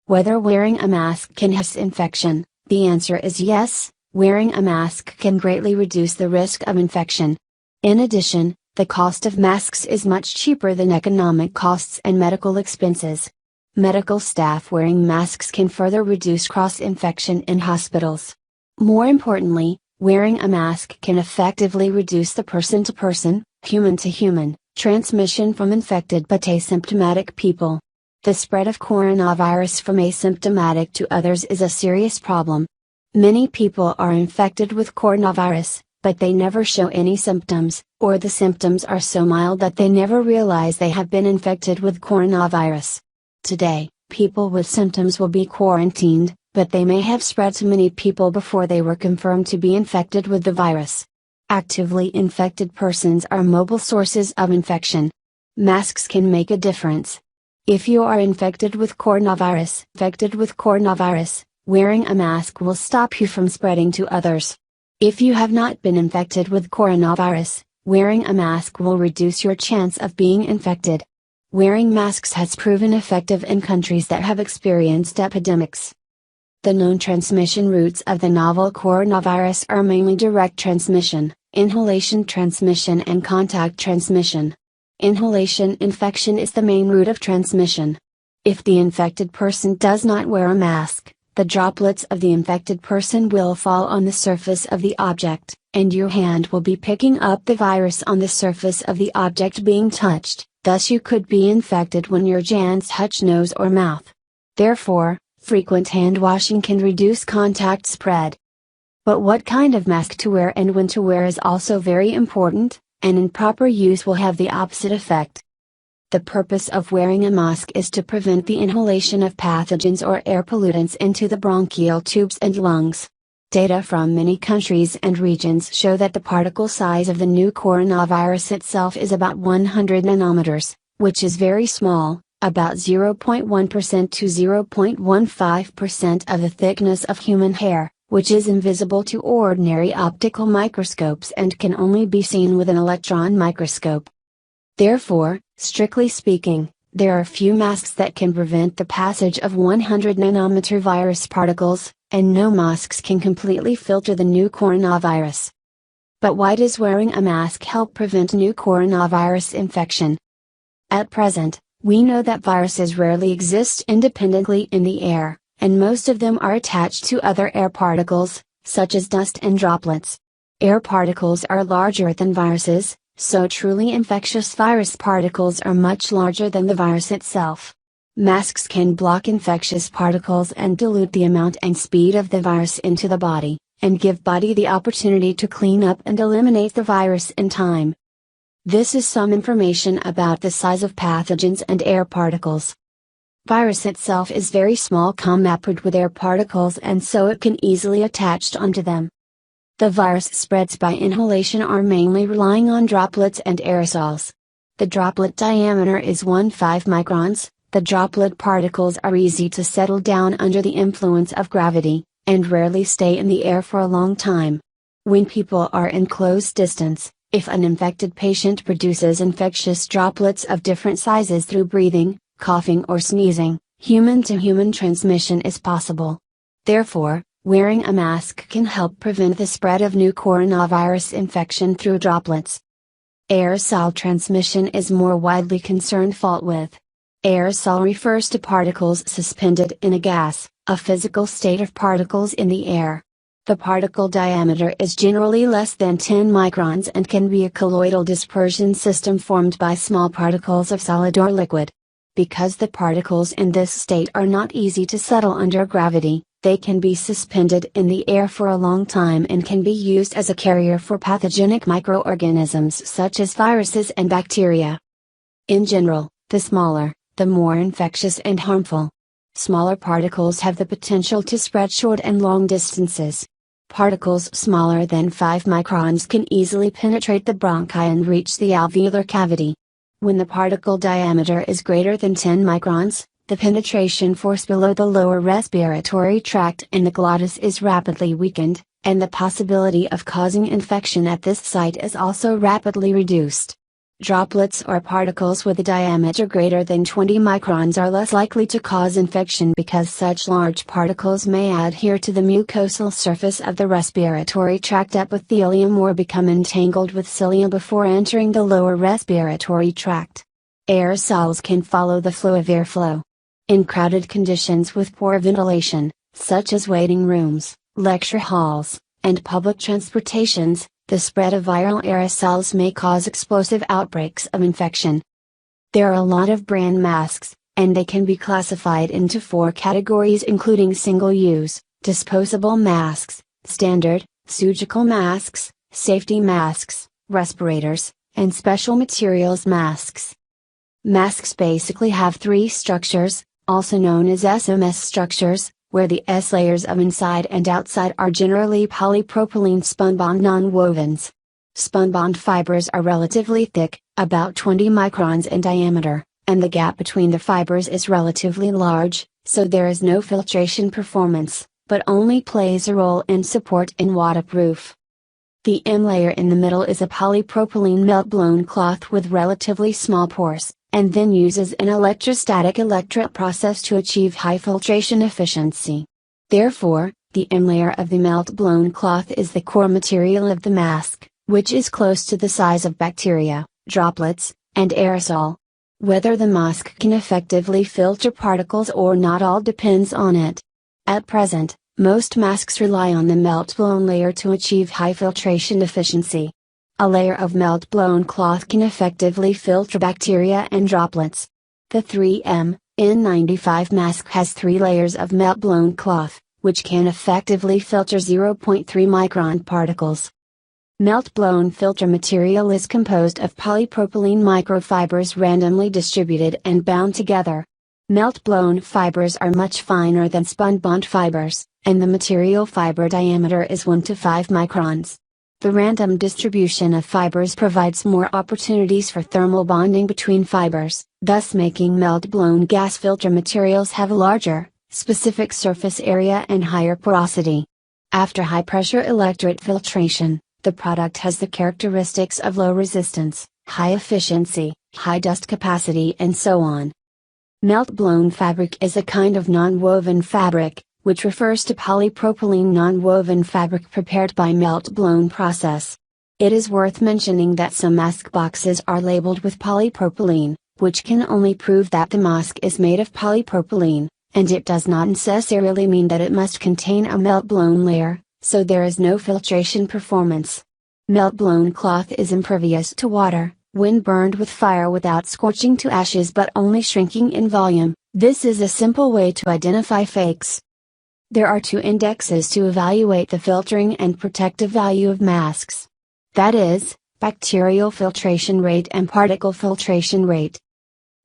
Whether wearing a mask can cause infection, the answer is yes, wearing a mask can greatly reduce the risk of infection. In addition, the cost of masks is much cheaper than economic costs and medical expenses. Medical staff wearing masks can further reduce cross-infection in hospitals. More importantly, wearing a mask can effectively reduce the person-to-person, human-to-human, transmission from infected but asymptomatic people. The spread of coronavirus from asymptomatic to others is a serious problem. Many people are infected with coronavirus, but they never show any symptoms, or the symptoms are so mild that they never realize they have been infected with coronavirus. Today, people with symptoms will be quarantined, but they may have spread to many people before they were confirmed to be infected with the virus. Actively infected persons are mobile sources of infection. Masks can make a difference. If you are infected with coronavirus, wearing a mask will stop you from spreading to others. If you have not been infected with coronavirus, wearing a mask will reduce your chance of being infected. Wearing masks has proven effective in countries that have experienced epidemics. The known transmission routes of the novel coronavirus are mainly direct transmission, inhalation transmission and contact transmission. Inhalation infection is the main route of transmission. If the infected person does not wear a mask, the droplets of the infected person will fall on the surface of the object, and your hand will be picking up the virus on the surface of the object being touched, thus you could be infected when your hands touch nose or mouth. Therefore, frequent hand washing can reduce contact spread. But what kind of mask to wear and when to wear is also very important, and improper use will have the opposite effect. The purpose of wearing a mask is to prevent the inhalation of pathogens or air pollutants into the bronchial tubes and lungs. Data from many countries and regions show that the particle size of the new coronavirus itself is about 100 nanometers, which is very small, about 0.1% to 0.15% of the thickness of human hair, which is invisible to ordinary optical microscopes and can only be seen with an electron microscope. Therefore, strictly speaking, there are few masks that can prevent the passage of 100 nanometer virus particles, and no masks can completely filter the new coronavirus. But why does wearing a mask help prevent new coronavirus infection? At present, we know that viruses rarely exist independently in the air, and most of them are attached to other air particles, such as dust and droplets. Air particles are larger than viruses, so truly infectious virus particles are much larger than the virus itself. Masks can block infectious particles and dilute the amount and speed of the virus into the body, and give body the opportunity to clean up and eliminate the virus in time. This is some information about the size of pathogens and air particles. Virus itself is very small compared with air particles and so it can easily attach onto them. The virus spreads by inhalation are mainly relying on droplets and aerosols. The droplet diameter is 1/5 microns, the droplet particles are easy to settle down under the influence of gravity, and rarely stay in the air for a long time. When people are in close distance, if an infected patient produces infectious droplets of different sizes through breathing, coughing or sneezing, human-to-human transmission is possible. Therefore, wearing a mask can help prevent the spread of new coronavirus infection through droplets. Aerosol transmission is more widely concerned fault with. Aerosol refers to particles suspended in a gas, a physical state of particles in the air. The particle diameter is generally less than 10 microns and can be a colloidal dispersion system formed by small particles of solid or liquid. Because the particles in this state are not easy to settle under gravity, they can be suspended in the air for a long time and can be used as a carrier for pathogenic microorganisms such as viruses and bacteria. In general, the smaller, the more infectious and harmful. Smaller particles have the potential to spread short and long distances. Particles smaller than 5 microns can easily penetrate the bronchi and reach the alveolar cavity. When the particle diameter is greater than 10 microns, the penetration force below the lower respiratory tract and the glottis is rapidly weakened, and the possibility of causing infection at this site is also rapidly reduced. Droplets or particles with a diameter greater than 20 microns are less likely to cause infection because such large particles may adhere to the mucosal surface of the respiratory tract epithelium or become entangled with cilia before entering the lower respiratory tract. Aerosols can follow the flow of airflow. In crowded conditions with poor ventilation, such as waiting rooms, lecture halls, and public transportations, the spread of viral aerosols may cause explosive outbreaks of infection. There are a lot of brand masks, and they can be classified into 4 categories including single-use, disposable masks, standard, surgical masks, safety masks, respirators, and special materials masks. Masks basically have 3 structures, also known as SMS structures, where the S layers of inside and outside are generally polypropylene spunbond nonwovens. Spunbond fibers are relatively thick, about 20 microns in diameter, and the gap between the fibers is relatively large, so there is no filtration performance, but only plays a role in support in waterproof. The M layer in the middle is a polypropylene melt-blown cloth with relatively small pores, and then uses an electrostatic electret process to achieve high filtration efficiency. Therefore, the M layer of the melt-blown cloth is the core material of the mask, which is close to the size of bacteria, droplets, and aerosol. Whether the mask can effectively filter particles or not all depends on it. At present, most masks rely on the melt-blown layer to achieve high filtration efficiency. A layer of melt-blown cloth can effectively filter bacteria and droplets. The 3M N95 mask has 3 layers of melt-blown cloth, which can effectively filter 0.3 micron particles. Melt-blown filter material is composed of polypropylene microfibers randomly distributed and bound together. Melt-blown fibers are much finer than spunbond fibers, and the material fiber diameter is 1 to 5 microns. The random distribution of fibers provides more opportunities for thermal bonding between fibers, thus making melt-blown gas filter materials have a larger, specific surface area and higher porosity. After high-pressure electret filtration, the product has the characteristics of low resistance, high efficiency, high dust capacity and so on. Melt-blown fabric is a kind of non-woven fabric, which refers to polypropylene non-woven fabric prepared by melt-blown process. It is worth mentioning that some mask boxes are labeled with polypropylene, which can only prove that the mask is made of polypropylene, and it does not necessarily mean that it must contain a melt-blown layer, so there is no filtration performance. Melt-blown cloth is impervious to water, when burned with fire without scorching to ashes but only shrinking in volume. This is a simple way to identify fakes. There are 2 indexes to evaluate the filtering and protective value of masks. That is, bacterial filtration rate and particle filtration rate.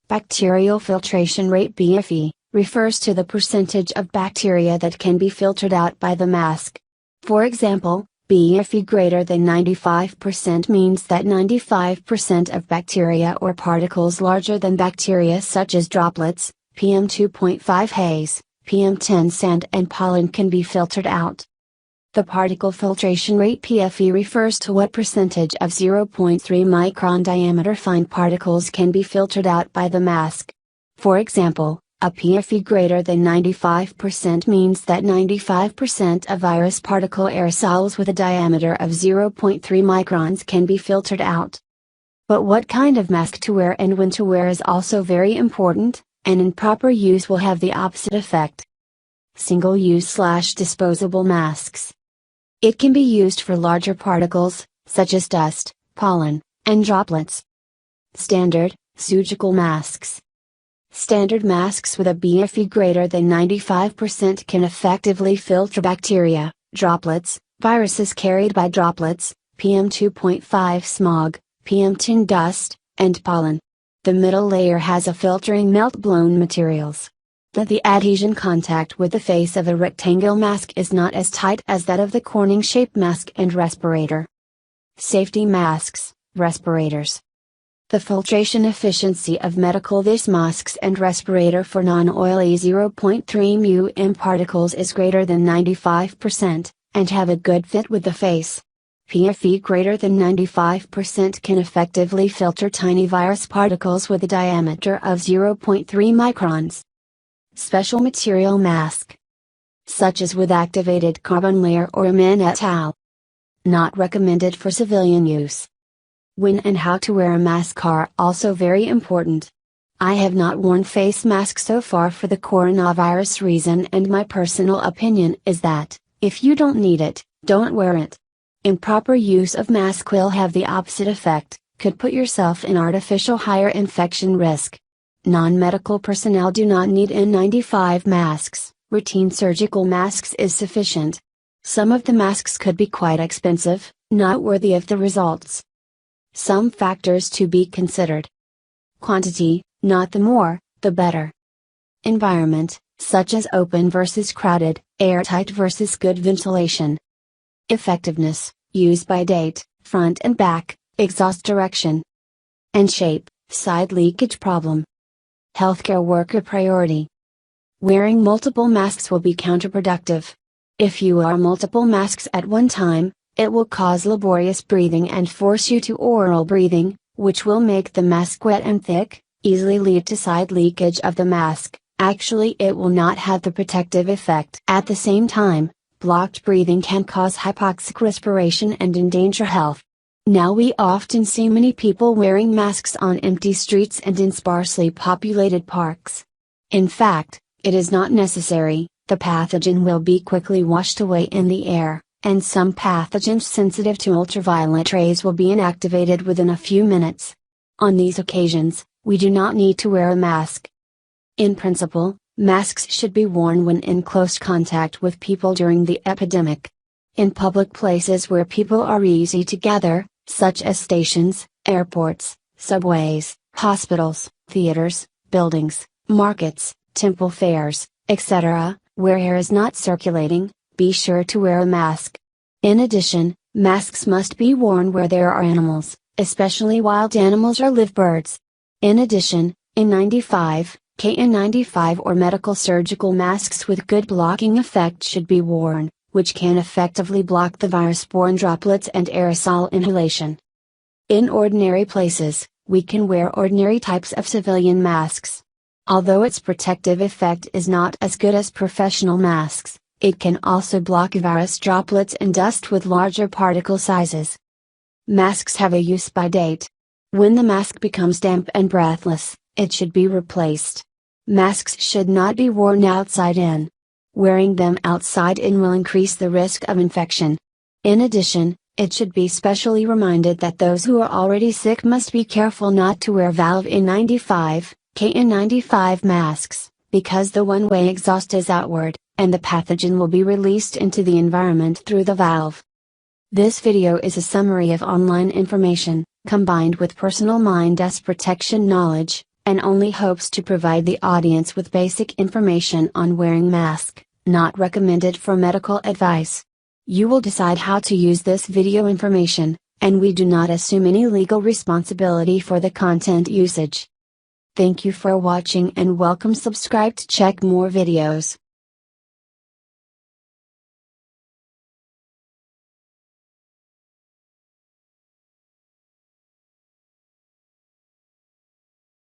Bacterial filtration rate BFE, refers to the percentage of bacteria that can be filtered out by the mask. For example, BFE greater than 95% means that 95% of bacteria or particles larger than bacteria such as droplets, PM2.5 haze, PM10 sand and pollen can be filtered out. The particle filtration rate PFE refers to what percentage of 0.3 micron diameter fine particles can be filtered out by the mask. For example, a PFE greater than 95% means that 95% of virus particle aerosols with a diameter of 0.3 microns can be filtered out. But what kind of mask to wear and when to wear is also very important, and improper use will have the opposite effect. Single-use/disposable masks. It can be used for larger particles, such as dust, pollen, and droplets. Standard, surgical masks. Standard masks with a BFE greater than 95% can effectively filter bacteria, droplets, viruses carried by droplets, PM2.5 smog, PM10 dust, and pollen. The middle layer has a filtering melt-blown materials. The adhesion contact with the face of a rectangle mask is not as tight as that of the Corning-shaped mask and respirator. Safety masks, respirators. The filtration efficiency of medical vis masks and respirator for non-oily 0.3 μm particles is greater than 95%, and have a good fit with the face. PFE greater than 95% can effectively filter tiny virus particles with a diameter of 0.3 microns. Special material mask, such as with activated carbon layer or Amin et al. Not recommended for civilian use. When and how to wear a mask are also very important. I have not worn face masks so far for the coronavirus reason, and my personal opinion is that, if you don't need it, don't wear it. Improper use of mask will have the opposite effect, could put yourself in artificial higher infection risk. Non-medical personnel do not need N95 masks, routine surgical masks is sufficient. Some of the masks could be quite expensive, not worthy of the results. Some factors to be considered. Quantity, not the more, the better. Environment, such as open versus crowded, airtight versus good ventilation. Effectiveness, use by date, front and back, exhaust direction. And shape, side leakage problem. Healthcare worker priority. Wearing multiple masks will be counterproductive. If you wear multiple masks at one time, it will cause laborious breathing and force you to oral breathing, which will make the mask wet and thick, easily lead to side leakage of the mask. Actually, it will not have the protective effect. At the same time, blocked breathing can cause hypoxic respiration and endanger health. Now we often see many people wearing masks on empty streets and in sparsely populated parks. In fact, it is not necessary. The pathogen will be quickly washed away in the air, and some pathogens sensitive to ultraviolet rays will be inactivated within a few minutes. On these occasions, we do not need to wear a mask. In principle, masks should be worn when in close contact with people during the epidemic. In public places where people are easy to gather, such as stations, airports, subways, hospitals, theaters, buildings, markets, temple fairs, etc., where air is not circulating, be sure to wear a mask. In addition, masks must be worn where there are animals, especially wild animals or live birds. In addition, N95, KN95 or medical surgical masks with good blocking effect should be worn, which can effectively block the virus-borne droplets and aerosol inhalation. In ordinary places, we can wear ordinary types of civilian masks. Although its protective effect is not as good as professional masks, it can also block virus droplets and dust with larger particle sizes. Masks have a use by date. When the mask becomes damp and breathless, it should be replaced. Masks should not be worn outside in. Wearing them outside in will increase the risk of infection. In addition, it should be specially reminded that those who are already sick must be careful not to wear valve N95, KN95 masks, because the one-way exhaust is outward, and the pathogen will be released into the environment through the valve. This video is a summary of online information, combined with personal Mind-S protection knowledge, and only hopes to provide the audience with basic information on wearing mask, not recommended for medical advice. You will decide how to use this video information, and we do not assume any legal responsibility for the content usage. Thank you for watching and welcome. Subscribe to check more videos.